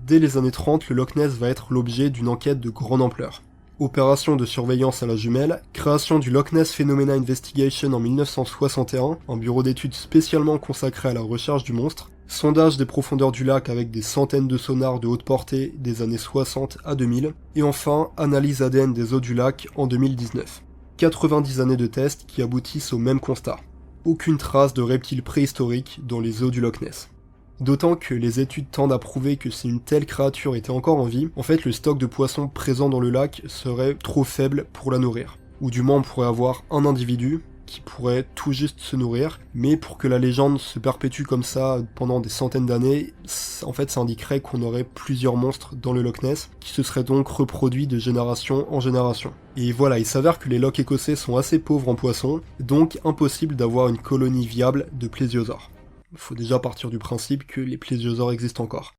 Dès les années 30, le Loch Ness va être l'objet d'une enquête de grande ampleur. Opération de surveillance à la jumelle, création du Loch Ness Phenomena Investigation en 1961, un bureau d'études spécialement consacré à la recherche du monstre, sondage des profondeurs du lac avec des centaines de sonars de haute portée des années 60 à 2000, et enfin, analyse ADN des eaux du lac en 2019. 90 années de tests qui aboutissent au même constat. Aucune trace de reptiles préhistoriques dans les eaux du Loch Ness. D'autant que les études tendent à prouver que si une telle créature était encore en vie, en fait le stock de poissons présent dans le lac serait trop faible pour la nourrir. Ou du moins on pourrait avoir un individu qui pourrait tout juste se nourrir, mais pour que la légende se perpétue comme ça pendant des centaines d'années, en fait ça indiquerait qu'on aurait plusieurs monstres dans le Loch Ness, qui se seraient donc reproduits de génération en génération. Et voilà, il s'avère que les lochs écossais sont assez pauvres en poissons, donc impossible d'avoir une colonie viable de plésiosaures. Il faut déjà partir du principe que les plésiosaures existent encore.